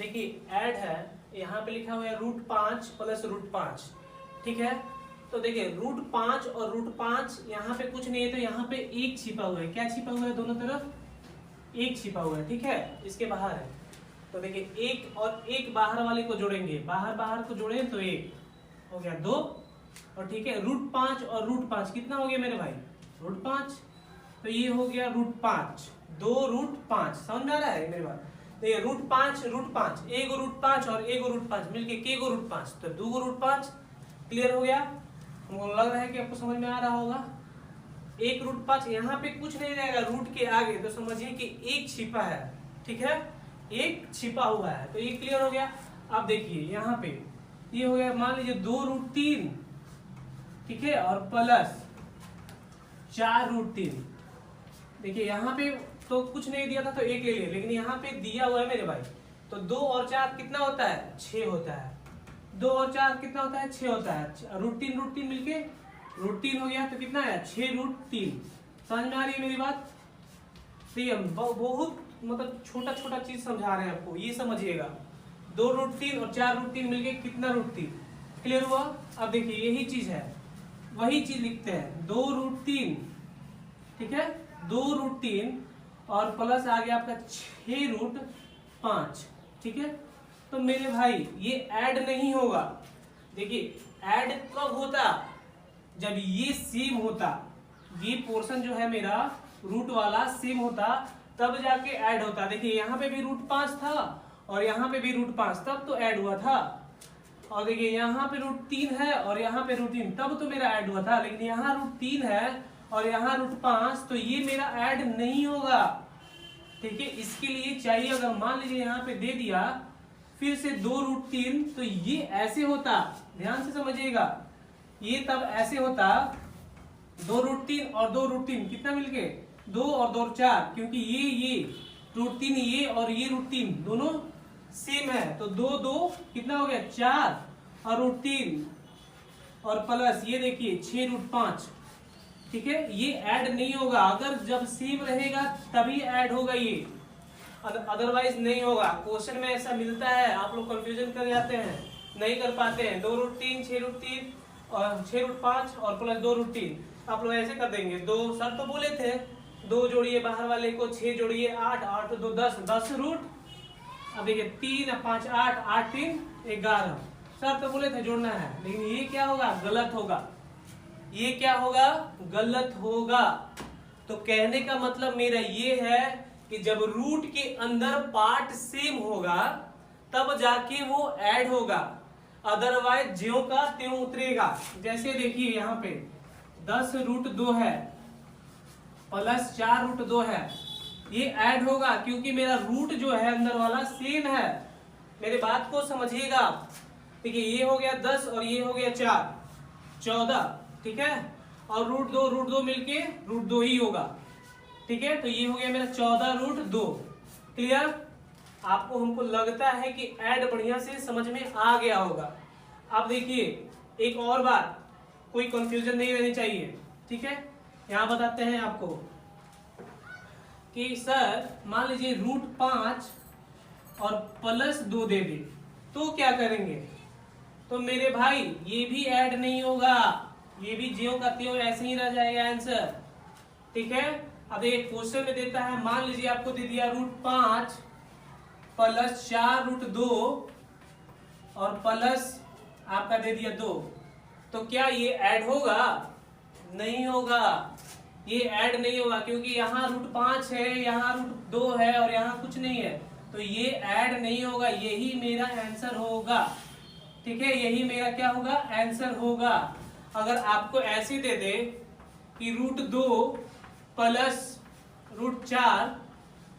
देखिए ऐड है, यहाँ पे लिखा हुआ है √5 प्लस √5, ठीक है। तो देखिए √5 और √5 यहाँ पे कुछ नहीं है, तो यहाँ पे 1 छिपा हुआ है। क्या छिपा हुआ है? दोनों तरफ 1 छिपा हुआ है, ठीक है, इसके बाहर है। तो देखिए 1 और 1 बाहर वाले को जोड़ेंगे, बाहर को जोड़े तो 1 हो गया 2, और ठीक है √5 और √5 कितना हो गया मेरे भाई? √5। तो ये हो गया √5, 2 √5। समझ में आ रहा है मेरे बात? देखिए √5 √5, एक √5 और एक √5 मिलके के √5, तो 2 √5। क्लियर हो गया? हमको लग रहा है कि आपको समझ में आ रहा होगा। एक √5 यहाँ पे कुछ नहीं रहेगा रूट के आगे, तो समझिए कि 1 छिपा है, ठीक है, 1 छिपा हुआ है। तो ये क्लियर हो गया। अब देखिए यहाँ पे ये हो गया, मान लीजिए 2 √3, ठीक है, और प्लस 4 √3। देखिए यहाँ पे तो कुछ नहीं दिया था तो 1 ले लिया, लेकिन यहाँ पे दिया हुआ है मेरे भाई। तो 2 और 4 कितना होता है? 6 होता है। 2 और 4 कितना होता है? 6 होता है। √3 मिलके √3 हो गया, तो कितना है? 6 √3। समझ में आ रही है मेरी बात? तो ये बहुत मतलब छोटा छोटा चीज समझा रहे हैं आपको, ये समझिएगा। 2 √3 और 4 √3 मिलके कितना √3? क्लियर हुआ? अब देखिए यही चीज है, वही चीज लिखते हैं, 2 √3, ठीक है, 2 √3 और प्लस आ गया आपका 6 √5, ठीक है। तो मेरे भाई ये ऐड नहीं होगा। देखिए ऐड कब होता? जब ये सेम होता, ये पोर्शन जो है मेरा रूट वाला सेम होता, तब जाके ऐड होता। देखिए यहाँ पे भी √5 था और यहाँ पे भी √5, तब तो ऐड हुआ था। और देखिए यहाँ पे √3 है और यहाँ पे √3, तब तो मेरा ऐड हुआ था। लेकिन यहाँ √3 है और यहाँ √5, तो ये मेरा ऐड नहीं होगा, ठीक है। इसके लिए चाहिए, अगर मान लीजिए यहाँ पे दे दिया फिर से 2 √3, तो ये ऐसे होता, ध्यान से समझिएगा, ये तब ऐसे होता, 2 √3 और 2 √3 कितना मिलके? 2 और 2 4, क्योंकि ये √3 ये और ये √3 दोनों सेम है, तो 2 2 कितना हो गया? 4 और √3 और प्लस ये देखिए 6 √5, ठीक है। ये ऐड नहीं होगा, अगर जब सेम रहेगा तभी ऐड होगा ये, अदरवाइज नहीं होगा। क्वेश्चन में ऐसा मिलता है, आप लोग कंफ्यूजन कर जाते हैं, नहीं कर पाते हैं। 2 √3 6 √3 और 6 √5 और प्लस 2 √3, आप लोग ऐसे कर देंगे। 2 सर तो बोले थे 2 जोड़िए बाहर वाले को, 6 जोड़िए 8, 8 2 10, 10 रूट। अब देखिए 3 5 8, 8 3 11, सर तो बोले थे जोड़ना है, लेकिन ये क्या होगा? गलत होगा। ये क्या होगा? गलत होगा। तो कहने का मतलब मेरा ये है कि जब रूट के अंदर पार्ट सेम होगा तब जाके वो ऐड होगा, अदरवाइज ज्यों का त्यों उतरेगा। जैसे देखिए यहाँ पे 10 √2 है प्लस 4 √2 है, ये ऐड होगा क्योंकि मेरा रूट जो है अंदर वाला सेम है। मेरी बात को समझिएगा। देखिए ये हो गया 10 और ये हो गया 4, 14, ठीक है, और √2 मिलके √2 ही होगा, ठीक है। तो ये हो गया मेरा 14 √2। क्लियर? आपको हमको लगता है कि ऐड बढ़िया से समझ में आ गया होगा। अब देखिए एक और बात, कोई कंफ्यूजन नहीं रहनी चाहिए, ठीक है। यहाँ बताते हैं आपको कि सर मान लीजिए √5 और प्लस 2 दे दे तो क्या करेंगे? तो मेरे भाई ये भी ऐड नहीं होगा, ये भी ज्यों का त्यों ऐसे ही रह जाएगा आंसर, ठीक है। अब एक क्वेश्चन में देता है, मान लीजिए आपको दे दिया √5 प्लस 4 √2 और प्लस आपका दे दिया 2, तो क्या ये ऐड होगा? नहीं होगा, ये ऐड नहीं होगा, क्योंकि यहाँ √5 है, यहाँ √2 है और यहाँ कुछ नहीं है, तो ये ऐड नहीं होगा। यही मेरा आंसर होगा, ठीक है, यही मेरा क्या होगा? आंसर होगा। अगर आपको ऐसे दे दे कि √2 प्लस √4,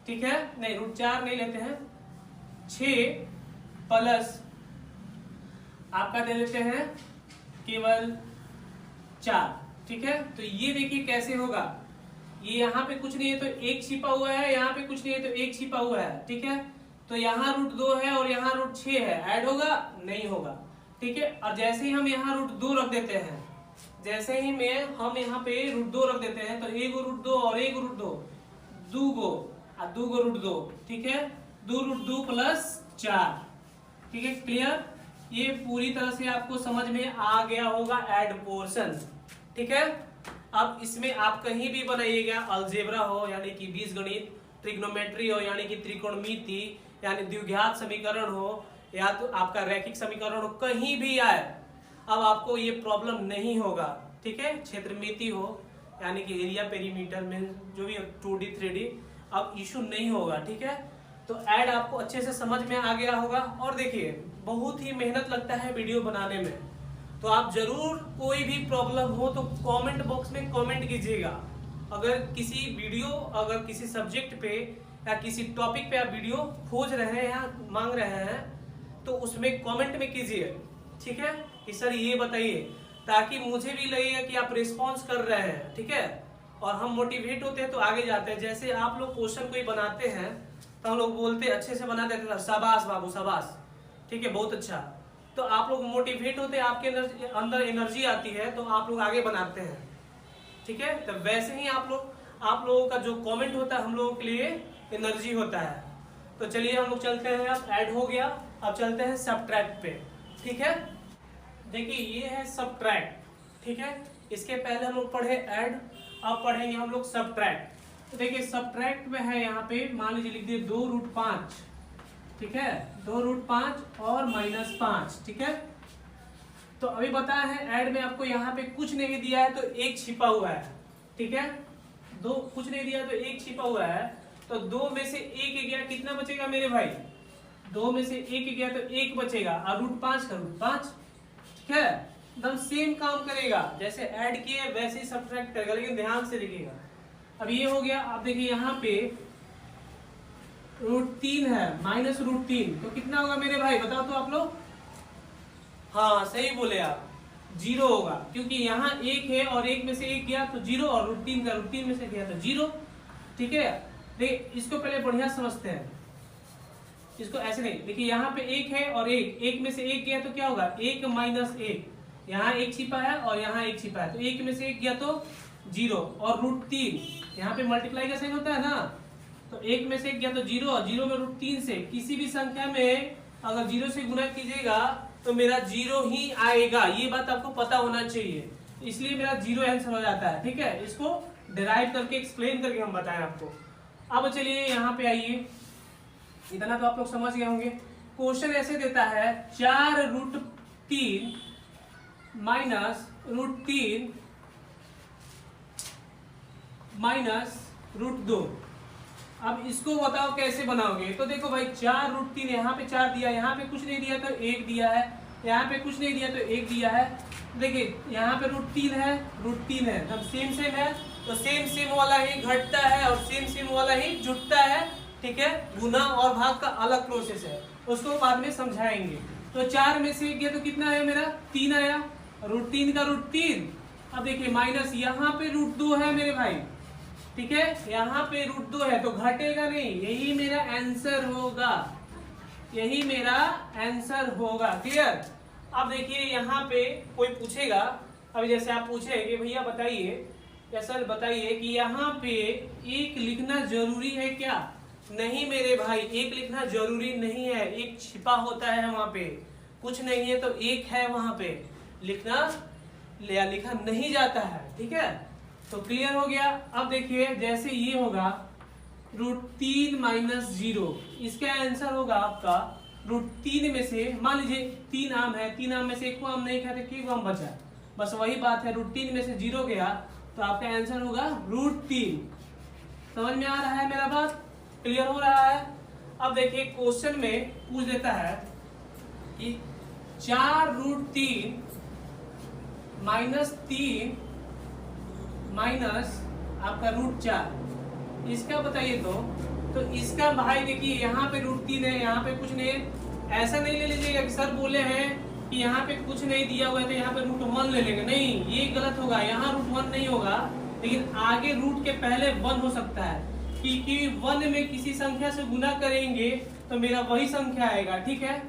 ठीक है, नहीं √4 नहीं लेते हैं, 6 प्लस आपका दे देते हैं केवल 4, ठीक है। तो ये देखिए कैसे होगा, ये यहाँ पे कुछ नहीं है तो 1 छिपा हुआ है, यहाँ पे कुछ नहीं है तो 1 छिपा हुआ है, ठीक है। तो यहाँ √2 है और यहाँ √6 है, ऐड होगा? नहीं होगा, ठीक है। और जैसे ही हम यहाँ √2 रख देते हैं, जैसे ही हम यहाँ पे √2 रख देते हैं, तो 1 √2 और 1 √2, 2 √2, ठीक है, 2 √2 प्लस 4। ठीक है, क्लियर? ये पूरी तरह से आपको समझ में आ गया होगा ऐड पोर्शन। ठीक है, अब इसमें आप कहीं भी बनाइएगा, अलजेब्रा हो यानी कि बीजगणित, ट्रिग्नोमेट्री हो यानी कि त्रिकोणमिति, यानी द्विघात समीकरण हो, या तो आपका रैखिक समीकरण हो, कहीं भी आए अब आपको ये प्रॉब्लम नहीं होगा। ठीक है, क्षेत्रमिति हो यानी कि एरिया पेरीमीटर में जो भी 2D 3D, अब इशू नहीं होगा। ठीक है, तो ऐड आपको अच्छे से समझ में आ गया होगा। और देखिए बहुत ही मेहनत लगता है वीडियो बनाने में, तो आप जरूर कोई भी प्रॉब्लम हो तो कमेंट बॉक्स में कमेंट कीजिएगा। अगर किसी वीडियो, अगर किसी सब्जेक्ट पे या किसी टॉपिक पे आप वीडियो खोज रहे हैं या मांग रहे हैं तो उसमें कमेंट में कीजिए। ठीक है, कि सर ये बताइए, ताकि मुझे भी लगेगा कि आप रिस्पॉन्स कर रहे हैं। ठीक है, और हम मोटिवेट होते हैं तो आगे जाते हैं। जैसे आप लोग क्वेश्चन कोई बनाते हैं तो हम लोग बोलते अच्छे से बना देते हैं, शाबाश बाबू शाबाश, ठीक है बहुत अच्छा, तो आप लोग मोटिवेट होते हैं, आपके अंदर एनर्जी आती है तो आप लोग आगे बनाते हैं। ठीक है, तो वैसे ही आप लोगों का जो कमेंट होता है हम लोगों के लिए एनर्जी होता है। तो चलिए हम लोग चलते हैं, अब ऐड हो गया, अब चलते हैं सबट्रैक्ट पे। ठीक है, देखिए ये है सबट्रैक्ट। ठीक है, इसके पहले हम लोग पढ़े ऐड, अब पढ़ेंगे हम लोग सबट्रैक्ट। तो देखिए सबट्रैक्ट में है यहाँ पे, मान लीजिए लिख दिए 2√5। ठीक है, 2√5 और -5। ठीक है, तो अभी बताया है ऐड में आपको यहाँ पे कुछ नहीं दिया है तो एक छिपा हुआ है। ठीक है, दो कुछ नहीं दिया तो एक छिपा हुआ है, तो 2 में से 1 गया, कितना बचेगा मेरे भाई? 2 में से 1 गया तो 1 बचेगा, और √5 का √5। ठीक है, एकदम सेम काम करेगा, जैसे ऐड किए वैसे ही सबट्रैक्ट करेगा, लेकिन ध्यान से देखिएगा। अब ये हो गया, अब देखिए यहाँ पे √3 है, -√3, तो कितना होगा मेरे भाई बताओ तो आप लोग? हाँ सही बोले आप, 0 होगा, क्योंकि यहाँ 1 है और 1 में से 1 गया तो 0, और √3 का √3 में से गया तो 0। ठीक है, देखिए इसको पहले बढ़िया समझते हैं, इसको ऐसे नहीं, देखिए यहाँ पे 1 है और 1 में से 1 गया तो क्या होगा? 1 - 1, यहाँ 1 छिपा है और यहाँ 1 छिपा है, तो 1 में से 1 गया तो 0, और √3 यहाँ पे मल्टीप्लाई का साइन होता है ना, तो 1 में से 1 गया तो 0, और 0 में √3 से किसी भी संख्या में अगर 0 से गुना कीजिएगा तो मेरा 0 ही आएगा, ये बात आपको पता होना चाहिए, इसलिए मेरा 0 आंसर हो जाता है। ठीक है, इसको डिराइव करके एक्सप्लेन करके हम बताएं आपको। अब चलिए यहाँ पे आइए, इतना तो आप लोग समझ गए होंगे। क्वेश्चन ऐसे देता है 4√3 -√3 -√2। अब इसको बताओ कैसे बनाओगे? तो देखो भाई 4√3, यहाँ पे 4 दिया, यहाँ पे कुछ नहीं दिया तो 1 दिया है, यहाँ पे कुछ नहीं दिया तो 1 दिया है। देखिए यहाँ पे √3 है, √3 है, तब सेम है, तो सेम वाला ही घटता है और सेम वाला ही जुटता है। ठीक है, गुना और भाग का अलग प्रोसेस है, उसको बाद में समझाएंगे। तो 4 में से 1 गया तो कितना आया मेरा? 3 आया, √3 का √3। अब देखिए माइनस, यहाँ पे √2 है मेरे भाई। ठीक है, यहाँ पे √2 है तो घटेगा नहीं, यही मेरा आंसर होगा, यही मेरा आंसर होगा। क्लियर? अब देखिए यहाँ पे कोई पूछेगा, अभी जैसे आप पूछे कि भैया बताइए या सर बताइए कि यहाँ पे 1 लिखना जरूरी है क्या? नहीं मेरे भाई, 1 लिखना जरूरी नहीं है, 1 छिपा होता है वहां पे, कुछ नहीं है तो 1 है वहां पे, लिखा नहीं जाता है। ठीक है, तो क्लियर हो गया। अब देखिए जैसे ये होगा √3 - 0, इसका आंसर होगा आपका √3 में से, मान लीजिए 3 आम है, 3 आम में से 1 को आम नहीं खाते, क्यों आम बचा? बस वही बात है, √3 में से 0 गया तो आपका आंसर होगा √3। समझ में आ रहा है मेरा बात? क्लियर हो रहा है? अब देखिए क्वेश्चन में पूछ देता है कि 4√3 -3 माइनस आपका √4, इसका बताइए तो इसका भाई देखिए यहाँ पे √3 है, यहाँ पे कुछ नहीं है, ऐसा नहीं ले लीजिएगा कि सर बोले हैं कि यहाँ पे कुछ नहीं दिया हुआ है तो यहाँ पे √1 ले लेंगे, नहीं ये गलत होगा, यहाँ √1 नहीं होगा, लेकिन आगे रूट के पहले 1 हो सकता है, क्योंकि 1 में किसी संख्या से गुना करेंगे तो मेरा वही संख्या आएगा। ठीक है,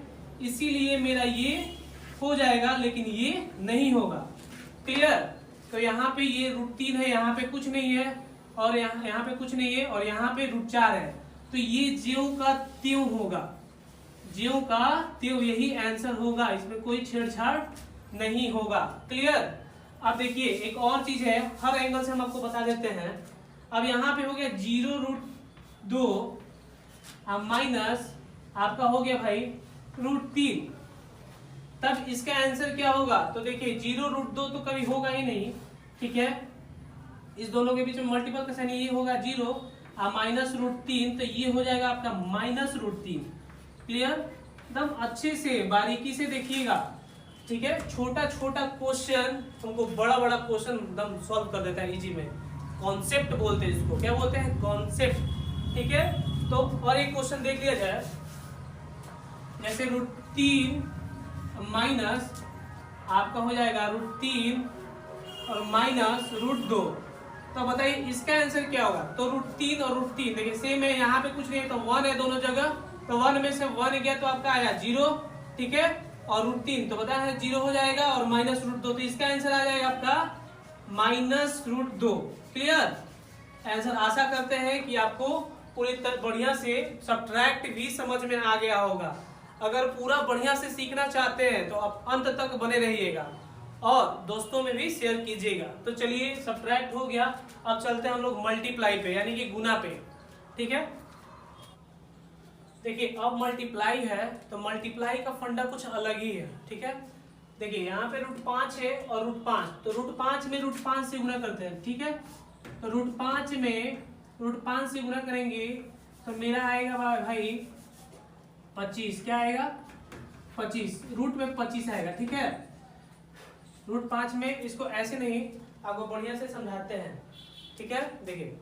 इसीलिए मेरा ये हो जाएगा, लेकिन ये नहीं होगा। क्लियर? तो यहाँ पे ये √3 है, यहाँ पे कुछ नहीं है, और यहाँ पे कुछ नहीं है, और यहाँ पे √4 है, तो ये ज्यों का त्यों होगा, ज्यों का त्यों यही आंसर होगा, इसमें कोई छेड़छाड़ नहीं होगा। क्लियर। अब देखिए एक और चीज है, हर एंगल से हम आपको बता देते हैं। अब यहाँ पे हो गया 0√2 माइनस आपका हो गया भाई √3, तब इसका आंसर क्या होगा? तो देखिए 0√2 तो कभी होगा ही नहीं, ठीक है। इस दोनों के बीच में मल्टीपल का साइन ये होगा 0 माइनस √3, तो ये हो जाएगा आपका -√3। क्लियर। एकदम अच्छे से बारीकी से देखिएगा, ठीक है। छोटा छोटा क्वेश्चन तुमको बड़ा बड़ा क्वेश्चन एकदम सॉल्व कर देता है इजी में। कॉन्सेप्ट बोलते हैं इसको, क्या बोलते हैं? कॉन्सेप्ट, ठीक है। तो और एक क्वेश्चन देख लिया जाए, जैसे √3 माइनस आपका हो जाएगा √3 और माइनस √2, तो बताइए इसका आंसर क्या होगा? तो √3 और √3 देखिए सेम है, यहाँ पे कुछ नहीं है तो 1 है दोनों जगह, तो 1 में से 1 गया तो आपका आया 0, ठीक है। और √3 तो पता है 0 हो जाएगा, और माइनस √2 तो इसका आंसर आ जाएगा आपका -√2। क्लियर। आंसर आशा करते हैं कि आपको पूरी तरह बढ़िया से सब्ट्रैक्ट भी समझ में आ गया होगा। अगर पूरा बढ़िया से सीखना चाहते हैं तो आप अंत तक बने रहिएगा और दोस्तों में भी शेयर कीजिएगा। तो चलिए सब्ट्रैक्ट हो गया, अब चलते हैं हम लोग मल्टीप्लाई पे, यानी कि गुना पे, ठीक है। देखिए अब मल्टीप्लाई है तो मल्टीप्लाई का फंडा कुछ अलग ही है, ठीक है। देखिए यहाँ पे √5 है और √5, तो √5 में √5 से गुना करते हैं, ठीक है। तो √5 में √5 से गुना करेंगे तो मेरा आएगा भाई 25। क्या आएगा? 25, रूट में 25 आएगा, ठीक है। √5 में इसको ऐसे नहीं, आपको बढ़िया से समझाते हैं, ठीक है। देखिए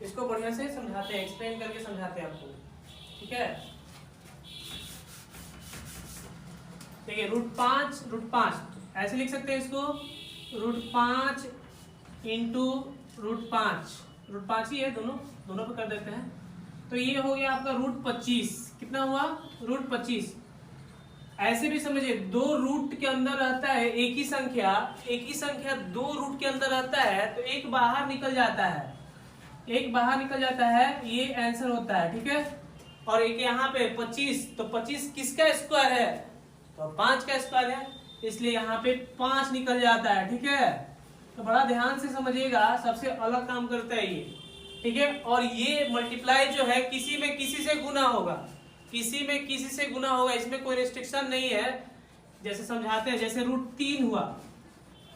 इसको बढ़िया से समझाते हैं, एक्सप्लेन करके समझाते हैं आपको, ठीक है। देखिए √5 ऐसे लिख सकते हैं इसको, √5 इंटू √5 ही है, दोनों पे कर देते हैं। तो ये हो गया आपका √25। कितना हुआ? √25। ऐसे भी समझिए, 2 रूट के अंदर रहता है एक ही संख्या 2 रूट के अंदर रहता है, तो एक बाहर निकल जाता है, ये आंसर होता है, ठीक है। और एक यहाँ पे 25, तो 25 किसका स्क्वायर है? तो 5 का स्क्वायर है, इसलिए यहाँ पे 5 निकल जाता है, ठीक है। तो बड़ा ध्यान से समझिएगा, सबसे अलग काम करता है ये, ठीक है। और ये मल्टीप्लाई जो है किसी में किसी से गुना होगा, इसमें कोई रिस्ट्रिक्शन नहीं है। जैसे समझाते हैं, जैसे √3 हुआ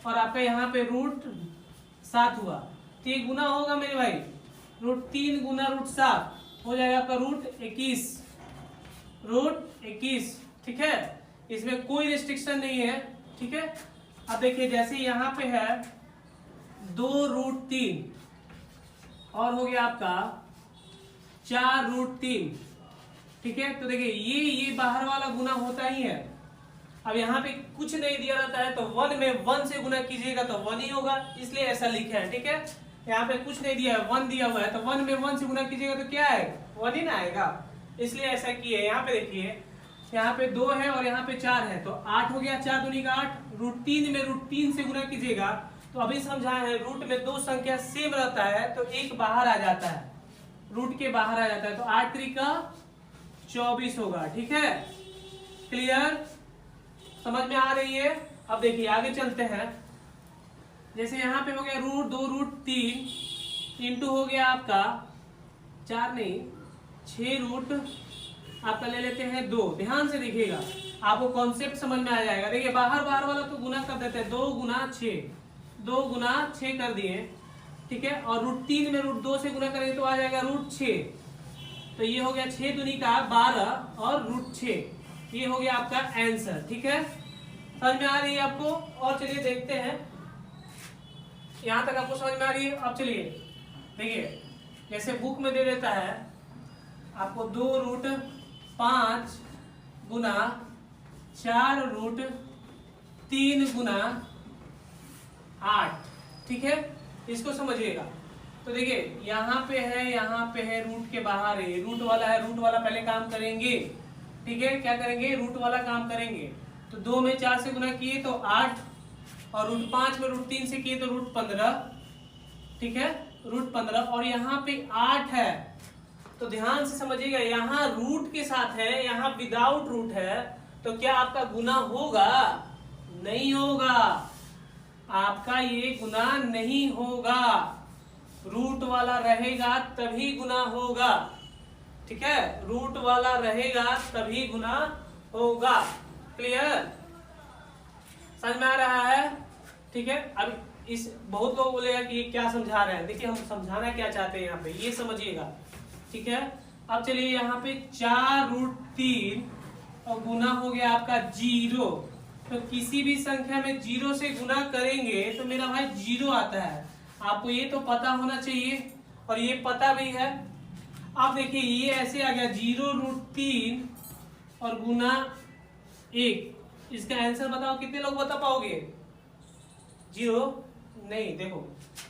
और आपका यहाँ पे √7 हुआ, तो ये गुना होगा मेरे भाई। √3 गुना √7 हो जाएगा आपका √21, ठीक है। इसमें कोई रिस्ट्रिक्शन नहीं है, ठीक है। अब देखिए जैसे यहाँ पे है 2√3 और हो गया आपका 4√3, ठीक है। तो देखिए ये बाहर वाला गुना होता ही है। अब यहाँ पे कुछ नहीं दिया रहता है तो 1 में 1 से गुना कीजिएगा तो 1 ही होगा, इसलिए ऐसा लिखा है, ठीक है। यहाँ पे कुछ नहीं दिया है, 1 दिया हुआ है, तो 1 में 1 से गुना कीजिएगा तो क्या आएगा? 1 ही ना आएगा, इसलिए ऐसा किए। यहाँ पे देखिए, यहाँ पे 2 है और यहाँ पे 4 है, तो 8 हो गया, 4 दूनी का 8। √3 में √3 से गुना कीजिएगा, तो अभी समझाए हैं रूट में 2 संख्या सेम रहता है तो एक बाहर आ जाता है, रूट के बाहर आ जाता है, तो 8 त्रिका 24 होगा, ठीक है। क्लियर, समझ में आ रही है? अब देखिए आगे चलते हैं। जैसे यहाँ पे हो गया √2√3 इंटू हो गया आपका 4 नहीं 6 रूट आपका ले लेते हैं 2। ध्यान से देखिएगा, आपको कॉन्सेप्ट समझ में आ जाएगा। देखिए बाहर वाला तो गुना कर देते हैं, 2 गुना 6 कर दिए, ठीक है। और √3 में √2 से गुना करेंगे तो आ जाएगा √6, तो ये हो गया 6 दूनी का 12 और √6, ये हो गया आपका आंसर, ठीक है। समझ में आ रही है आपको? और चलिए देखते हैं, यहां तक आपको समझ में आ रही है। अब चलिए देखिए, जैसे बुक में दे देता है आपको 2√5 गुना 4√3 गुना 8, ठीक है। इसको समझिएगा। तो देखिए यहाँ पे है रूट के बाहर है, रूट वाला पहले काम करेंगे, ठीक है। क्या करेंगे? रूट वाला काम करेंगे। तो 2 में 4 से गुना किए तो 8, और √5 में √3 से किए तो √15, ठीक है, √15। और यहाँ पे 8 है तो ध्यान से समझिएगा, यहाँ रूट के साथ है, यहाँ विदाउट रूट है, तो क्या आपका गुना होगा? नहीं होगा, आपका ये गुना नहीं होगा। रूट वाला रहेगा तभी गुना होगा, ठीक है, रूट वाला रहेगा तभी गुना होगा। क्लियर? समझ में आ रहा है? ठीक है। अब इस बहुत लोग बोलेगा कि ये क्या समझा रहे हैं, देखिए हम समझाना क्या चाहते हैं यहाँ पे, ये समझिएगा, ठीक है। अब चलिए यहाँ पे 4√3 और गुना हो गया आपका 0। तो किसी भी संख्या में 0 से गुना करेंगे तो मेरा भाई 0 आता है, आपको ये तो पता होना चाहिए और ये पता भी है। अब देखिए ये ऐसे आ गया 0√3 और गुना 1, इसका आंसर बताओ, कितने लोग बता पाओगे? 0 नहीं, देखो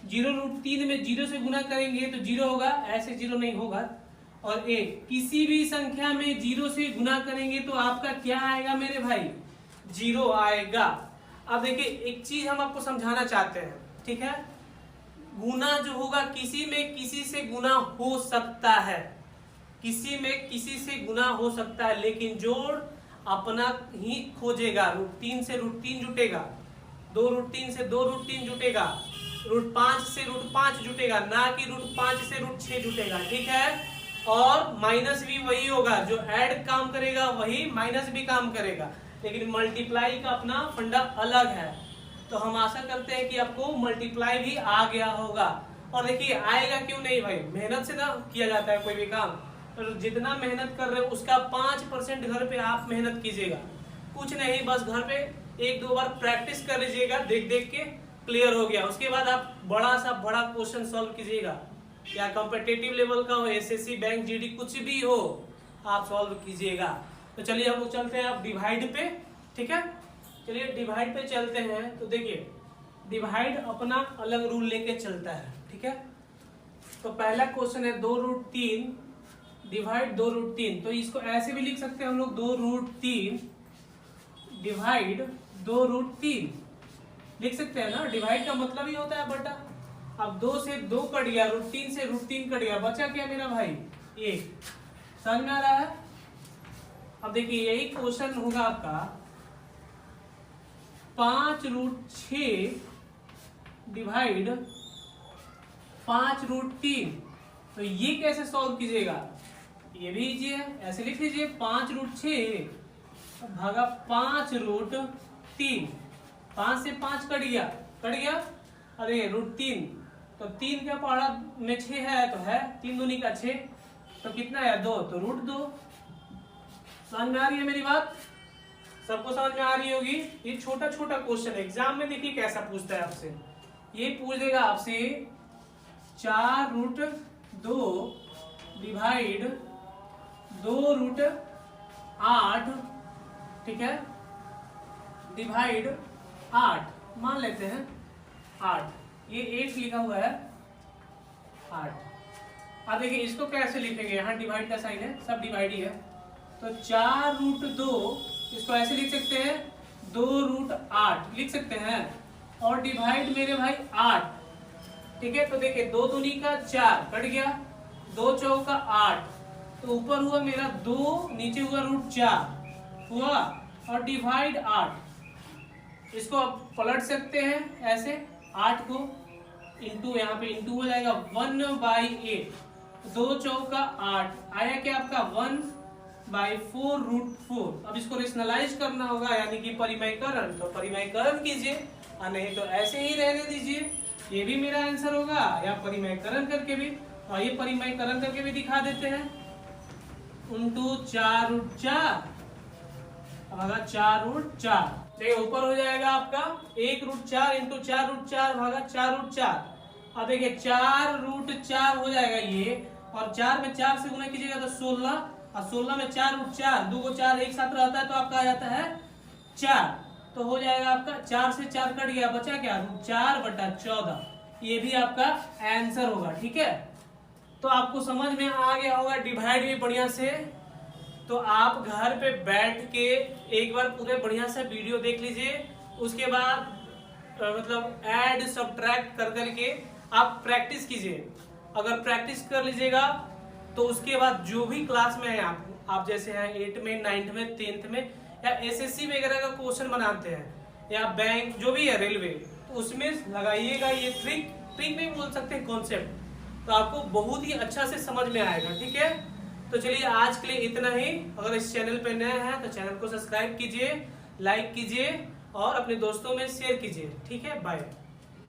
0√3 में 0 से गुना करेंगे तो 0 होगा, ऐसे 0 नहीं होगा। और 1, किसी भी संख्या में 0 से गुना करेंगे तो आपका क्या आएगा मेरे भाई? 0 आएगा। अब देखिए एक चीज हम आपको समझाना चाहते हैं, ठीक है, गुना जो होगा किसी में किसी से गुना हो सकता है, किसी में किसी से गुना हो सकता है, लेकिन जोड़ अपना ही खोजेगा। √3 से √3 जुटेगा, 2√3 से 2√3 जुटेगा, √5 से √5 जुटेगा, ना कि √5 से √6 जुटेगा, ठीक है। और माइनस भी वही होगा, जो ऐड काम करेगा वही माइनस भी काम करेगा, लेकिन मल्टीप्लाई का अपना फंडा अलग है। तो हम आशा करते हैं कि आपको मल्टीप्लाई भी आ गया होगा। और देखिए आएगा क्यों नहीं भाई, मेहनत से ना किया जाता है कोई भी काम, तो जितना मेहनत कर रहे हो उसका 5% घर पे आप मेहनत कीजिएगा, कुछ नहीं, बस घर पे 1-2 बार प्रैक्टिस कर लीजिएगा, देख देख के क्लियर हो गया। उसके बाद आप बड़ा सा बड़ा क्वेश्चन सॉल्व कीजिएगा, या कॉम्पिटिटिव लेवल का हो, एसएससी बैंक जीडी कुछ भी हो, आप सॉल्व कीजिएगा। तो चलिए हम लोग चलते हैं अब डिवाइड पे, ठीक है। चलिए डिवाइड पे चलते हैं। तो देखिए डिवाइड अपना अलग रूल लेके चलता है, ठीक है। तो पहला क्वेश्चन है 2√3 डिवाइड 2√3, तो इसको ऐसे भी लिख सकते हैं हम लोग, 2√3 डिवाइड 2√3 लिख सकते हैं ना, डिवाइड का मतलब ही होता है बटा। अब 2 से 2 कट गया, √3 से √3 कट गया, बचा क्या मेरा भाई? 1। समझ में आ रहा है? अब देखिए यही क्वेश्चन होगा आपका 5√6 डिवाइड 5√3, तो ये कैसे सॉल्व कीजिएगा? ये भी लीजिए, ऐसे लिख लीजिए 5√6 भागा 5√3, 5 से 5 कट गया, कट गया। अरे √3, तो 3 का पहाड़ा में 6 है, तो है 3 दूनी का 6, तो कितना है 2, तो √2। समझ में आ रही है मेरी बात? सबको समझ में आ रही होगी। ये छोटा छोटा क्वेश्चन एग्जाम में देखिए कैसा पूछता है आपसे, ये पूछ देगा आपसे 4√2 डिवाइड 2√8, ठीक है, डिवाइड 8 मान लेते हैं 8, ये 8 लिखा हुआ है 8। अब देखिए इसको कैसे लिखेंगे, यहाँ डिवाइड का साइन है, सब डिवाइड ही है, तो 4√2 इसको ऐसे लिख सकते हैं 2√8 लिख सकते हैं, और डिवाइड मेरे भाई 8, ठीक है। तो देखिए 2 दूनी का 4 कट गया, 2 चौका 8, तो ऊपर हुआ मेरा 2, नीचे हुआ √4 हुआ, और डिवाइड 8, इसको आप पलट सकते हैं ऐसे, 8 को इंटू, यहाँ पे इंटू हो जाएगा 1/8, 2 चौका 8 आया क्या आपका 1/4√4। अब इसको रेशनलाइज करना होगा, यानी कि परिमयकरण, तो परिमयकरण कीजिए, और नहीं तो ऐसे ही रहने दीजिए, ये भी मेरा आंसर होगा, या परिमयकरण करके भी, और ये परिमयकरण करके भी दिखा देते हैं, इंटू 4√4 भागा 4√4, देखिए ऊपर हो जाएगा आपका 1√4 इंटू 4√4 भागा 4√4। अब देखिए 4√4 हो जाएगा ये, और 4 में 4 से गुना कीजिएगा तो 16, और 16 में 4√4, 2 को 4 एक साथ रहता है तो आपका आ जाता है 4, तो हो जाएगा आपका 4 से 4 कट गया, बचा क्या √4/14, ये भी आपका आंसर होगा, ठीक है। तो आपको समझ में आ गया होगा डिवाइड भी बढ़िया से। तो आप घर पे बैठ के एक बार पूरे बढ़िया से वीडियो देख लीजिए, उसके बाद मतलब ऐड सब्ट्रैक्ट कर करके आप प्रैक्टिस कीजिए। अगर प्रैक्टिस कर लीजिएगा तो उसके बाद जो भी क्लास में है आप जैसे हैं 8 में 9th में 10th में या एसएससी वगैरह का क्वेश्चन बनाते हैं या बैंक जो भी है रेलवे, तो उसमें लगाइएगा ये ट्रिक नहीं बोल सकते कॉन्सेप्ट, तो आपको बहुत ही अच्छा से समझ में आएगा। ठीक है, तो चलिए आज के लिए इतना ही। अगर इस चैनल पर नए हैं तो चैनल को सब्सक्राइब कीजिए, लाइक कीजिए और अपने दोस्तों में शेयर कीजिए। ठीक है, बाय।